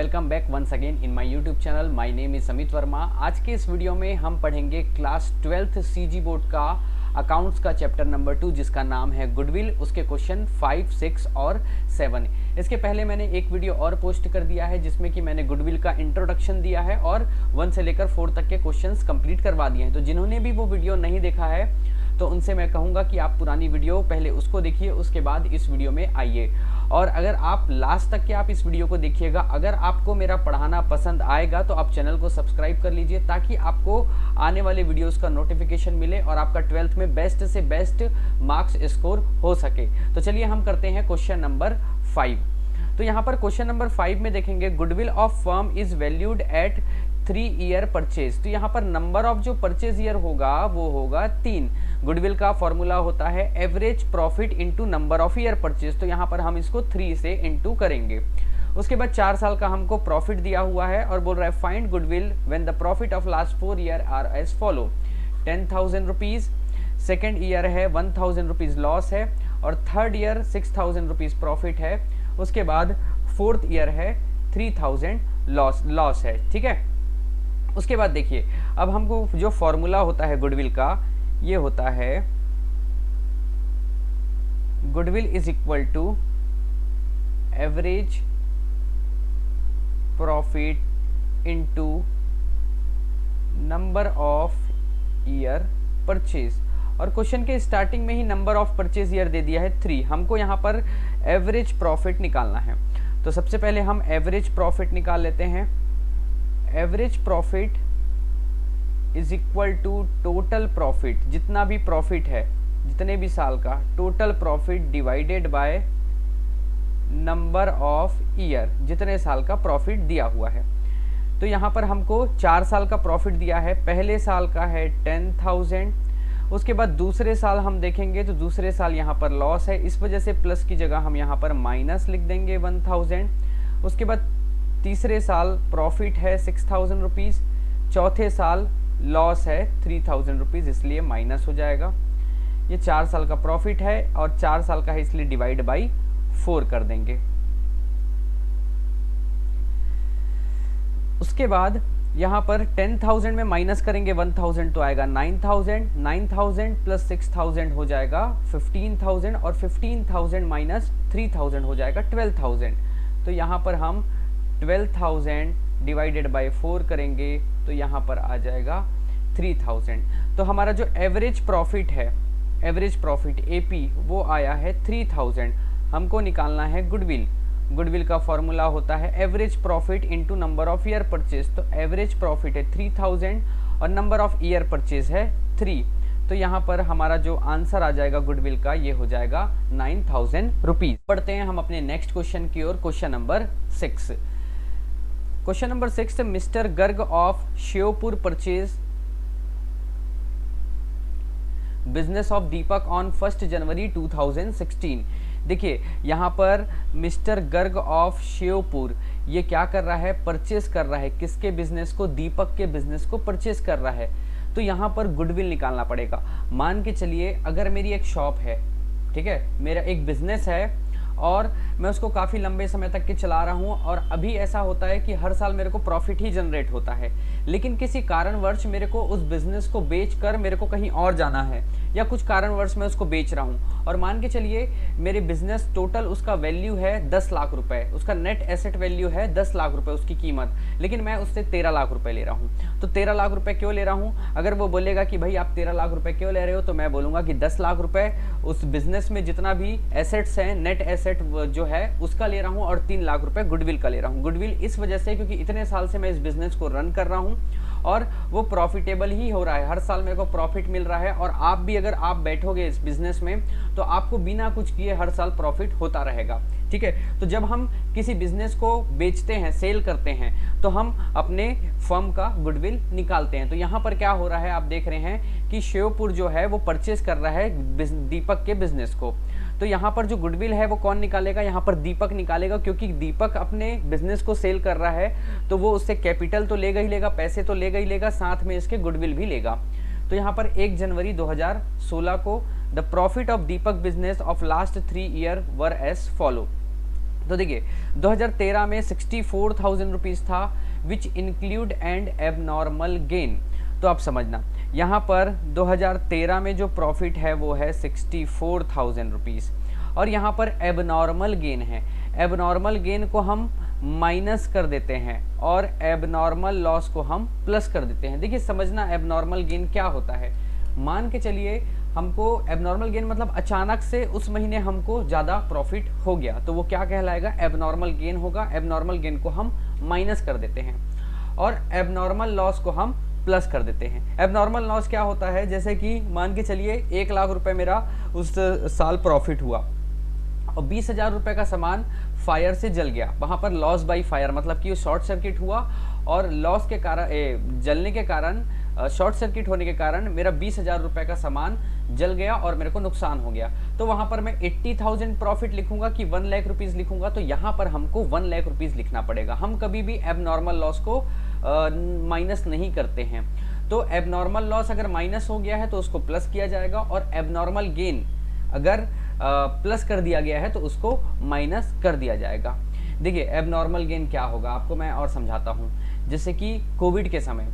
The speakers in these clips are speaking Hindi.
Welcome back once again in my YouTube channel. My name is Amit Verma. आज के इस वीडियो में हम पढ़ेंगे क्लास 12th सीजी बोर्ड का अकाउंट्स का चैप्टर नंबर 2 जिसका नाम है गुडविल। उसके क्वेश्चन 5, 6 और 7। इसके पहले मैंने एक वीडियो और पोस्ट कर दिया है जिसमें कि मैंने गुडविल का इंट्रोडक्शन दिया है और 1 से लेकर 4 तक के क्वेश्चंस कंप्लीट करवा दिए हैं। तो जिन्होंने भी वो वीडियो नहीं देखा है तो उनसे मैं कहूँगा कि आप पुरानी वीडियो पहले उसको देखिए, उसके बाद इस वीडियो में आइए। और अगर आप लास्ट तक के आप इस वीडियो को देखिएगा, अगर आपको मेरा पढ़ाना पसंद आएगा तो आप चैनल को सब्सक्राइब कर लीजिए ताकि आपको आने वाले वीडियोस का नोटिफिकेशन मिले और आपका 12th में बेस्ट से बेस्ट मार्क्स स्कोर हो सके। तो चलिए हम करते हैं क्वेश्चन नंबर 5। तो यहाँ पर क्वेश्चन नंबर 5 में देखेंगे goodwill of firm is valued at 3 year purchase. तो यहाँ पर नंबर ऑफ जो परचेज ईयर होगा वो होगा 3। गुडविल का फॉर्मूला होता है average profit into number of year purchase. तो यहाँ पर हम इसको 3 से इंटू करेंगे। उसके बाद 4 साल का हमको प्रॉफिट दिया हुआ है और बोल रहा है find goodwill when the profit of last 4 year are as follow. 10,000 rupees, second year है 1,000 रुपीज लॉस है और थर्ड ईयर 6,000 रुपीज प्रॉफिट है। उसके बाद फोर्थ ईयर है 3,000 लॉस है। ठीक है, उसके बाद देखिए अब हमको जो फॉर्मूला होता है गुडविल का ये होता है goodwill is equal to average profit into number of year purchase. और क्वेश्चन के स्टार्टिंग में ही नंबर ऑफ परचेज ईयर दे दिया है 3। हमको यहाँ पर एवरेज प्रॉफिट निकालना है। तो सबसे पहले हम एवरेज प्रॉफिट निकाल लेते हैं। Average profit is equal to total profit, जितना भी प्रॉफिट है जितने भी साल का total profit divided by number of year, जितने साल का प्रॉफिट दिया हुआ है। तो यहाँ पर हमको 4 साल का प्रॉफिट दिया है। पहले साल का है 10,000। उसके बाद दूसरे साल हम देखेंगे तो दूसरे साल यहाँ पर लॉस है, इस वजह से प्लस की जगह हम यहाँ पर माइनस लिख देंगे 1,000। उसके बाद तीसरे साल प्रॉफिट है 6,000 रुपीज़, चौथे साल लॉस है 3,000 रुपीज़, इसलिए माइनस हो जाएगा। ये 4 साल का प्रॉफिट है और 4 साल का है इसलिए डिवाइड बाई 4 कर देंगे। उसके बाद यहाँ पर 10,000 में माइनस करेंगे 1,000 तो आएगा 9,000। 9,000 प्लस 6,000 हो जाएगा 15,000 और 15,000 माइनस 3,000 हो जाएगा 12,000। तो यहाँ पर हम 12,000 डिवाइडेड बाय 4 करेंगे तो यहाँ पर आ जाएगा 3,000। तो हमारा जो एवरेज प्रॉफिट है, एवरेज प्रॉफिट एपी, वो आया है 3,000। हमको निकालना है गुडविल। गुडविल का फॉर्मूला होता है average profit into number of year purchase. तो एवरेज प्रॉफिट है 3,000 और नंबर ऑफ ईयर परचेज है 3। तो यहाँ पर हमारा जो आंसर आ जाएगा गुडविल का ये हो जाएगा 9,000 रुपीज। पढ़ते हैं हम अपने नेक्स्ट क्वेश्चन की ओर। Question number 6। Question number 6, mister Garg of Sheopur purchase business of Deepak on 1 जनवरी 2016। देखिए यहाँ पर मिस्टर गर्ग ऑफ श्योपुर ये क्या कर रहा है, परचेज कर रहा है किसके बिजनेस को, दीपक के बिजनेस को परचेज कर रहा है। तो यहाँ पर गुडविल निकालना पड़ेगा। मान के चलिए अगर मेरी एक शॉप है, ठीक है, मेरा एक बिजनेस है और मैं उसको काफ़ी लंबे समय तक के चला रहा हूँ और अभी ऐसा होता है कि हर साल मेरे को प्रॉफिट ही जनरेट होता है, लेकिन किसी कारणवश मेरे को उस बिज़नेस को बेचकर मेरे को कहीं और जाना है या कुछ कारणवश मैं उसको बेच रहा हूँ। और मान के चलिए मेरे बिजनेस टोटल उसका वैल्यू है 10 लाख रुपए, उसका नेट एसेट वैल्यू है 10 लाख रुपए उसकी कीमत, लेकिन मैं उससे 13 लाख रुपए ले रहा हूँ। तो 13 लाख रुपए क्यों ले रहा हूँ? अगर वो बोलेगा कि भाई आप 13 लाख रुपए क्यों ले रहे हो तो मैं बोलूँगा कि 10 लाख रुपए उस बिजनेस में जितना भी एसेट्स हैं, नेट एसेट जो है उसका ले रहा हूँ और 3 लाख रुपए गुडविल का ले रहा हूँ। गुडविल इस वजह से क्योंकि इतने साल से मैं इस बिजनेस को रन कर रहा हूँ और वो प्रॉफिटेबल ही हो रहा है, हर साल मेरे को प्रॉफिट मिल रहा है। और आप भी अगर आप बैठोगे इस बिजनेस में तो आपको बिना कुछ किए हर साल प्रॉफिट होता रहेगा। ठीक है, तो जब हम किसी बिजनेस को बेचते हैं, सेल करते हैं, तो हम अपने फर्म का गुडविल निकालते हैं। तो यहाँ पर क्या हो रहा है, आप देख रहे हैं कि श्योपुर जो है वो परचेज कर रहा है दीपक के बिजनेस को। तो यहाँ पर जो गुडविल है वो कौन निकालेगा, यहाँ पर दीपक निकालेगा, क्योंकि दीपक अपने बिजनेस को सेल कर रहा है तो वो उससे कैपिटल तो लेगा ही लेगा, पैसे तो लेगा ही लेगा, साथ में इसके गुडविल भी लेगा। तो यहाँ पर 1 जनवरी 2016 को the profit of Deepak business of last 3 year were as follow. तो देखिए 2013 में 64,000 रुपीज़ था, which include and abnormal gain. तो आप समझना यहाँ पर 2013 में जो प्रॉफिट है वो है 64,000 रुपीज़, और यहाँ पर एबनॉर्मल गेन है। एबनॉर्मल गेन को हम माइनस कर देते हैं और एबनॉर्मल लॉस को हम प्लस कर देते हैं। देखिए समझना एबनॉर्मल गेन क्या होता है। मान के चलिए हमको एबनॉर्मल गेन मतलब अचानक से उस महीने हमको ज़्यादा प्रॉफिट हो गया, तो वो क्या कहलाएगा, एबनॉर्मल गेन होगा। एबनॉर्मल गेन को हम माइनस कर देते हैं और एबनॉर्मल लॉस को हम प्लस कर देते हैं। एबनॉर्मल लॉस क्या होता है, जैसे कि मान के चलिए 1 लाख रुपए मेरा उस साल प्रॉफिट हुआ और 20,000 रुपए का सामान फायर से जल गया, वहां पर लॉस बाई फायर मतलब कि शॉर्ट सर्किट हुआ और लॉस के कारण जलने के कारण शॉर्ट सर्किट होने के कारण मेरा 20,000 रुपए का सामान जल गया और मेरे को नुकसान हो गया। तो वहां पर मैं 80,000 प्रॉफिट लिखूंगा कि 1 लाख रुपीज लिखूंगा, तो यहाँ पर हमको 1 लाख रुपीज लिखना पड़ेगा। हम कभी भी एबनॉर्मल लॉस को माइनस नहीं करते हैं। तो एबनॉर्मल लॉस अगर माइनस हो गया है तो उसको प्लस किया जाएगा, और एबनॉर्मल गेन अगर प्लस कर दिया गया है तो उसको माइनस कर दिया जाएगा। देखिए एबनॉर्मल गेन क्या होगा आपको मैं और समझाता हूँ। जैसे कि कोविड के समय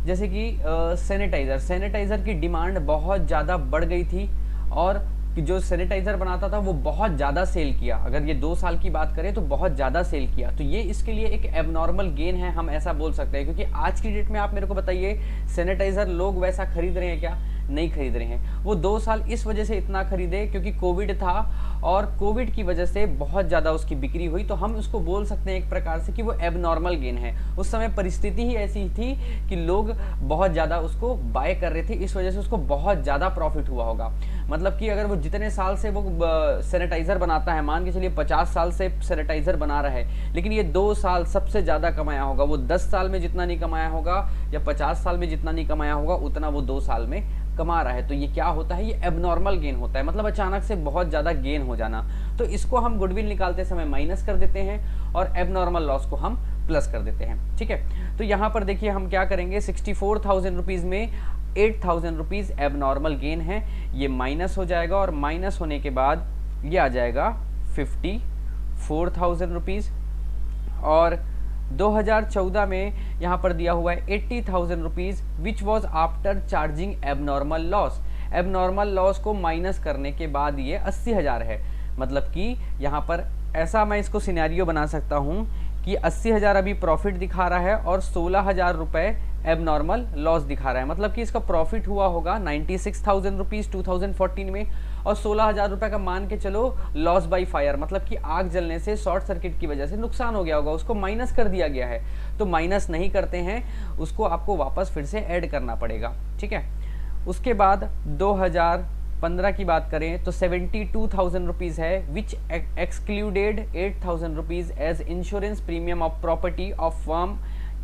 जैसे कि सैनिटाइज़र की डिमांड बहुत ज़्यादा बढ़ गई थी, और जो सैनिटाइज़र बनाता था वो बहुत ज़्यादा सेल किया। अगर ये 2 साल की बात करें तो बहुत ज़्यादा सेल किया, तो ये इसके लिए एक एबनॉर्मल गेन है, हम ऐसा बोल सकते हैं। क्योंकि आज की डेट में आप मेरे को बताइए सैनिटाइज़र लोग वैसा खरीद रहे हैं क्या? नहीं खरीद रहे हैं। वो 2 साल इस वजह से इतना खरीदे क्योंकि कोविड था और कोविड की वजह से बहुत ज़्यादा उसकी बिक्री हुई, तो हम उसको बोल सकते हैं एक प्रकार से कि वो एबनॉर्मल गेन है। उस समय परिस्थिति ही ऐसी थी कि लोग बहुत ज़्यादा उसको बाय कर रहे थे, इस वजह से उसको बहुत ज़्यादा प्रॉफिट हुआ होगा। मतलब कि अगर वो जितने साल से वो सैनिटाइज़र बनाता है, मान के चलिए 50 साल से सैनिटाइज़र बना रहा है, लेकिन ये 2 साल सबसे ज़्यादा कमाया होगा। वो 10 साल में जितना नहीं कमाया होगा या 50 साल में जितना नहीं कमाया होगा उतना वो 2 साल में कमा रहा है। तो ये क्या होता है, ये एबनॉर्मल गेन होता है, मतलब अचानक से बहुत ज़्यादा गेन हो जाना। तो इसको हम गुडविल निकालते समय माइनस कर देते हैं और एबनॉर्मल लॉस को हम प्लस कर देते हैं। ठीक है, तो यहाँ पर देखिए हम क्या करेंगे, 64,000 रुपीज़ में 8,000 रुपीज़ एबनॉर्मल गेन है, ये माइनस हो जाएगा और माइनस होने के बाद ये आ जाएगा 54,000 रुपीज़। और 2014 में यहाँ पर दिया हुआ है 80,000 rupees which was after charging abnormal loss. Abnormal loss को माइनस करने के बाद ये 80,000 है। मतलब कि यहाँ पर ऐसा मैं इसको सिनेरियो बना सकता हूँ कि 80,000 अभी प्रॉफिट दिखा रहा है और 16,000 रुपये एबनॉर्मल लॉस दिखा रहा है। मतलब कि इसका प्रॉफिट हुआ होगा 96,000 रुपीज़ 2014 में, और 16,000 रुपये का मान के चलो लॉस बाई फायर, मतलब कि आग जलने से शॉर्ट सर्किट की वजह से नुकसान हो गया होगा, उसको माइनस कर दिया गया है। तो माइनस नहीं करते हैं, उसको आपको वापस फिर से ऐड करना पड़ेगा। ठीक है, उसके बाद 2015 की बात करें तो 72,000 रुपीज़ है which excluded 8,000 rupees as insurance premium of property of firm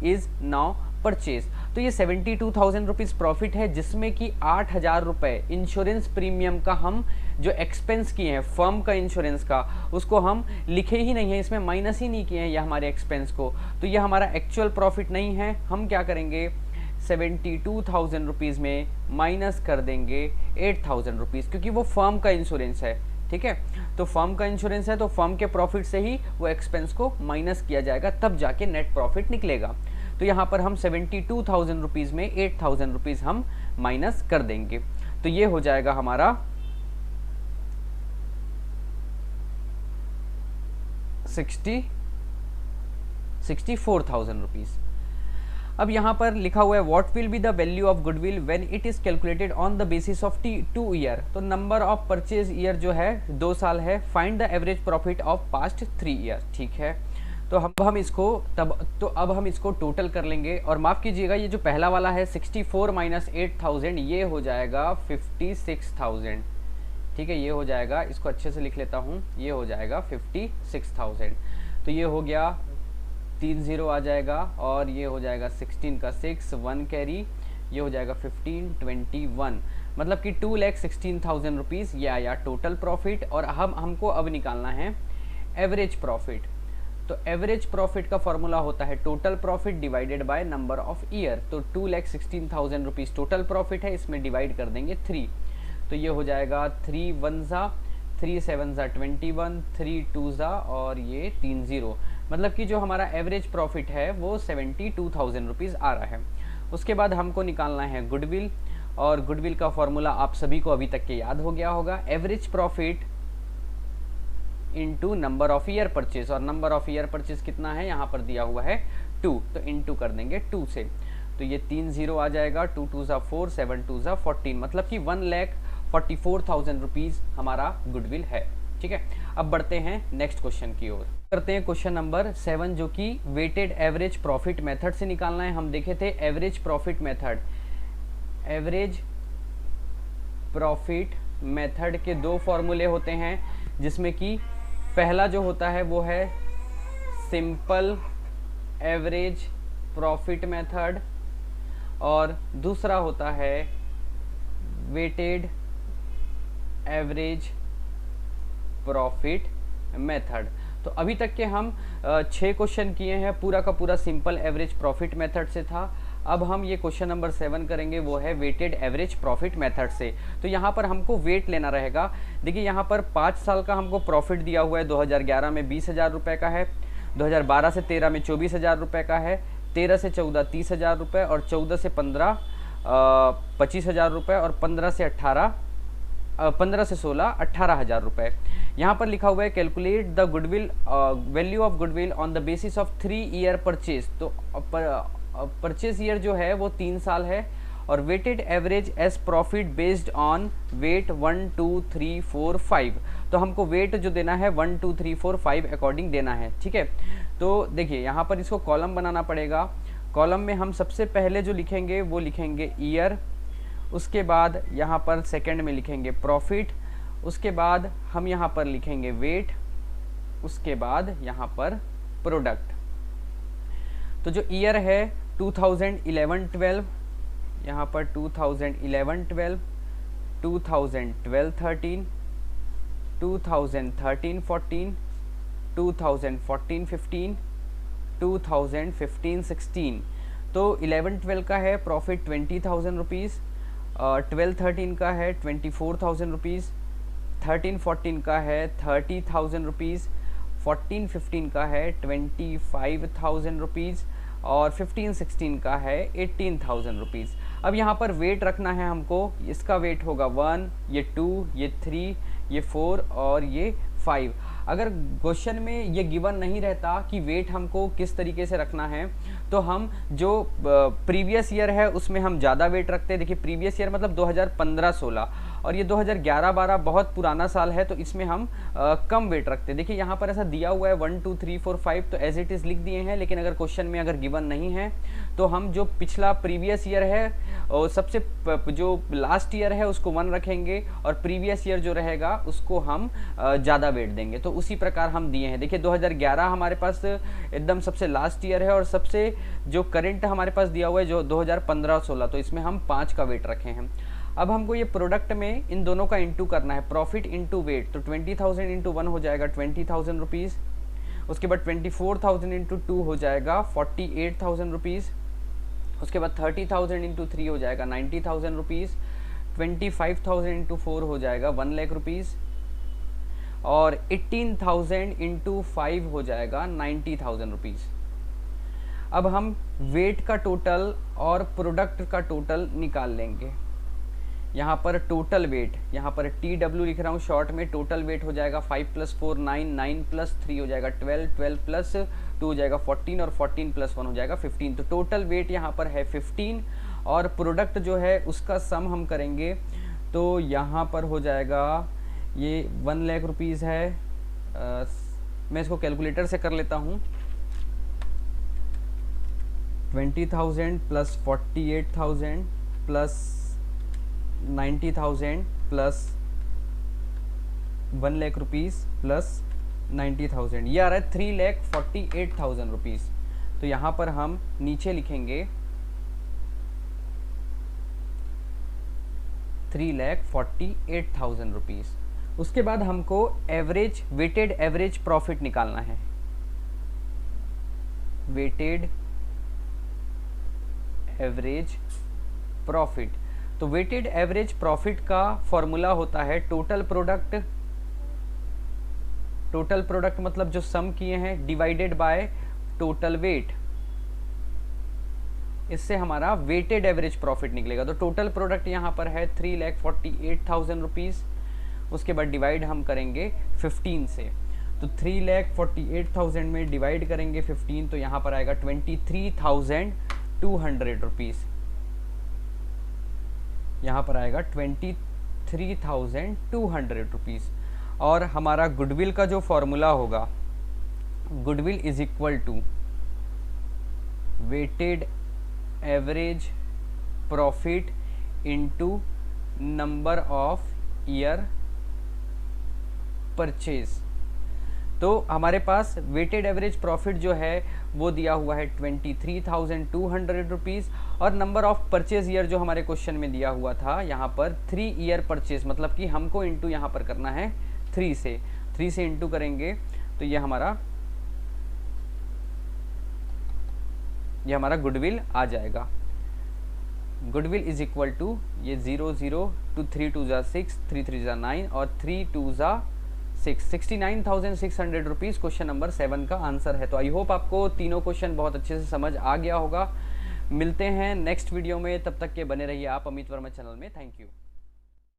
is now purchase. तो ये 72,000 रुपीज़ प्रॉफिट है, जिसमें कि 8,000 रुपये इंश्योरेंस प्रीमियम का हम जो एक्सपेंस किए हैं फर्म का इंश्योरेंस का, उसको हम लिखे ही नहीं है, इसमें माइनस ही नहीं किए हैं ये हमारे एक्सपेंस को। तो ये हमारा एक्चुअल प्रॉफिट नहीं है। हम क्या करेंगे, 72,000 रुपीज़ में माइनस कर देंगे 8,000 रुपीज़, क्योंकि वो फर्म का इंश्योरेंस है। ठीक है, तो फर्म का इंश्योरेंस है तो फर्म के प्रॉफिट से ही वो एक्सपेंस को माइनस किया जाएगा, तब जाके नेट प्रॉफिट निकलेगा। तो यहाँ पर हम 72,000 रुपीज़ में 8,000 रुपीज़ हम माइनस कर देंगे, तो ये हो जाएगा हमारा 64,000 रुपीज़। अब यहाँ पर लिखा हुआ है what will be the value of goodwill when it is calculated on the basis of 2 year. तो नंबर ऑफ परचेज ईयर जो है 2 साल है, find the average profit of past 3 year. ठीक है, तो अब हम इसको टोटल कर लेंगे, और माफ़ कीजिएगा ये जो पहला वाला है 64 माइनस 8,000 ये हो जाएगा 56,000। ठीक है, ये हो जाएगा, इसको अच्छे से लिख लेता हूँ, ये हो जाएगा 56,000। तो ये हो गया 3 0 आ जाएगा, और ये हो जाएगा 16 का 6 1 कैरी, ये हो जाएगा 15 21, मतलब कि 2,16,000 रुपीज़ ये आया टोटल प्रॉफिट। और हमको अब निकालना है एवरेज प्रॉफिट। तो एवरेज प्रॉफिट का फॉर्मूला होता है total profit divided by number of year. तो 2,16,000 रुपीज़ टोटल प्रॉफिट है, इसमें डिवाइड कर देंगे 3, तो ये हो जाएगा 3 1 ज़ा 3 7 ज़ा 21, 3 2 ज़ा और ये 3 0, मतलब कि जो हमारा एवरेज प्रॉफिट है वो 72,000 रुपीज़ आ रहा है। उसके बाद हमको निकालना है गुडविल, और गुडविल का फॉर्मूला आप सभी को अभी तक के याद हो गया होगा, average profit into number of year purchase, और नंबर ऑफ ईयर परचेज कितना है यहाँ पर दिया हुआ है 2, तो इंटू कर देंगे 2 से, तो ये 3 0 आ जाएगा, 2 2 ज़ा 4, 7 2 ज़ा 14, मतलब कि 1,44,000 रुपीज़ हमारा गुडविल है। ठीक है, अब बढ़ते हैं नेक्स्ट क्वेश्चन की ओर, करते हैं क्वेश्चन नंबर 7, जो कि वेटेड एवरेज प्रॉफिट मेथड से निकालना है। हम देखे थे average profit method, average profit method के दो फॉर्मूले होते हैं, जिसमें कि पहला जो होता है वो है सिंपल एवरेज प्रॉफिट मेथड, और दूसरा होता है वेटेड एवरेज प्रॉफिट मेथड। तो अभी तक के हम 6 क्वेश्चन किए हैं, पूरा का पूरा सिंपल एवरेज प्रॉफिट मेथड से था। अब हम ये क्वेश्चन नंबर 7 करेंगे, वो है वेटेड एवरेज प्रॉफिट मेथड से। तो यहाँ पर हमको वेट लेना रहेगा। देखिए यहाँ पर 5 साल का हमको प्रॉफिट दिया हुआ है, 2011 में 20,000 रुपये का है, 2012 से 13 में 24,000 रुपये का है, 13 से 14 30,000 रुपये, और 14 से 15 25,000 रुपये, और 15 से 16 18,000 रुपये। यहाँ पर लिखा हुआ है calculate the goodwill value of goodwill on the basis of 3 year purchase. तो परचेज ईयर जो है वो 3 साल है, और weighted average as profit based on weight 1 2 3 4 5। तो हमको वेट जो देना है 1 2 3 4 5 अकॉर्डिंग देना है। ठीक है, तो देखिए यहाँ पर इसको कॉलम बनाना पड़ेगा। कॉलम में हम सबसे पहले जो लिखेंगे वो लिखेंगे ईयर, उसके बाद यहाँ पर सेकंड में लिखेंगे प्रॉफिट, उसके बाद हम यहाँ पर लिखेंगे वेट, उसके बाद यहाँ पर प्रोडक्ट। तो जो ईयर है 2011-12, यहाँ पर 2011-12, 2012-13, 2013-14, 2014-15, 2015-16। तो 11-12 का है प्रॉफिट 20,000 रुपीज़, 12-13 का है 24,000 रुपीज़, 13-14 का है 30,000 रुपीज़, 14-15 का है 25,000 रुपीज़, और 15-16 का है 18,000 रुपीज़। अब यहाँ पर वेट रखना है हमको, इसका वेट होगा 1, ये 2, ये 3, ये 4 और ये 5। अगर क्वेश्चन में ये गिवन नहीं रहता कि वेट हमको किस तरीके से रखना है, तो हम जो प्रीवियस ईयर है उसमें हम ज़्यादा वेट रखते हैं। देखिए प्रीवियस ईयर मतलब 2015-16, और ये 2011-12 बहुत पुराना साल है, तो इसमें हम कम वेट रखते हैं। देखिए यहाँ पर ऐसा दिया हुआ है 1 2 3 4 5, तो एज इट इज़ लिख दिए हैं, लेकिन अगर क्वेश्चन में अगर गिवन नहीं है तो हम जो पिछला प्रीवियस ईयर है और सबसे जो लास्ट ईयर है उसको 1 रखेंगे, और प्रीवियस ईयर जो रहेगा उसको हम ज़्यादा वेट देंगे। तो उसी प्रकार हम दिए हैं। देखिए 2011 हमारे पास एकदम सबसे लास्ट ईयर है, और सबसे जो करंट हमारे पास दिया हुआ है जो 2015-16, तो इसमें हम 5 का वेट रखे हैं। अब हमको ये प्रोडक्ट में इन दोनों का इंटू करना है, प्रॉफिट इंटू वेट। तो 20,000 इंटू 1 हो जाएगा 20,000 रुपीज़, उसके बाद 24,000 इंटू 2 हो जाएगा 48,000 रुपीज़, उसके बाद 30,000 इंटू 3 हो जाएगा 90,000 रुपीज़, 25,000 इंटू 4 हो जाएगा 1 लाख रुपीज़, और 18,000 इंटू 5 हो जाएगा 90,000 रुपीज़। अब हम वेट का टोटल और प्रोडक्ट का टोटल निकाल लेंगे। यहाँ पर टोटल वेट, यहाँ पर TW लिख रहा हूँ शॉर्ट में, टोटल वेट हो जाएगा 5 + 4 9, 9 + 3 हो जाएगा 12, 12 + 2 हो जाएगा 14, और 14 + 1 हो जाएगा 15। तो टोटल वेट यहाँ पर है 15, और प्रोडक्ट जो है उसका सम हम करेंगे, तो यहाँ पर हो जाएगा ये 1 लाख रुपीज़ है। मैं इसको कैलकुलेटर से कर लेता हूँ। 20,000 + 48,000 + 90,000 + 1 लाख रुपीज़ + 90,000, ये आ रहा है 3,48,000 रुपीज़। तो यहाँ पर हम नीचे लिखेंगे 3,48,000 रुपीज़। उसके बाद हमको एवरेज वेटेड एवरेज प्रॉफिट निकालना है। वेटेड एवरेज प्रॉफिट, तो वेटेड एवरेज प्रॉफिट का फॉर्मूला होता है टोटल प्रोडक्ट टोटल प्रोडक्ट मतलब जो सम किए हैं डिवाइडेड बाय टोटल वेट, इससे हमारा वेटेड एवरेज प्रॉफिट निकलेगा। तो टोटल प्रोडक्ट यहाँ पर है 3,48,000 रुपीज़, उसके बाद डिवाइड हम करेंगे 15 से, तो 3,48,000 में डिवाइड करेंगे 15, तो यहाँ पर आएगा 23,200 रुपीज़, यहाँ पर आएगा 23,200 रुपीज़। और हमारा गुडविल का जो फॉर्मूला होगा, goodwill is equal to weighted average profit into number of year purchase. तो हमारे पास वेटेड एवरेज प्रॉफिट जो है वो दिया हुआ है 23,200 रुपीज़, और नंबर ऑफ परचेज ईयर जो हमारे क्वेश्चन में दिया हुआ था यहाँ पर 3 ईयर परचेज, मतलब कि हमको इंटू यहाँ पर करना है 3 से इंटू करेंगे तो ये हमारा गुडविल आ जाएगा। गुडविल इज इक्वल टू ये 0 0 2 3 2 जा 6 3 3 जा 9 और 3 2 जा 69,600 रुपीज़ क्वेश्चन नंबर 7 का आंसर है। तो आई होप आपको तीनों क्वेश्चन बहुत अच्छे से समझ आ गया होगा। मिलते हैं नेक्स्ट वीडियो में, तब तक के बने रहिए आप अमित वर्मा चैनल में। Thank you.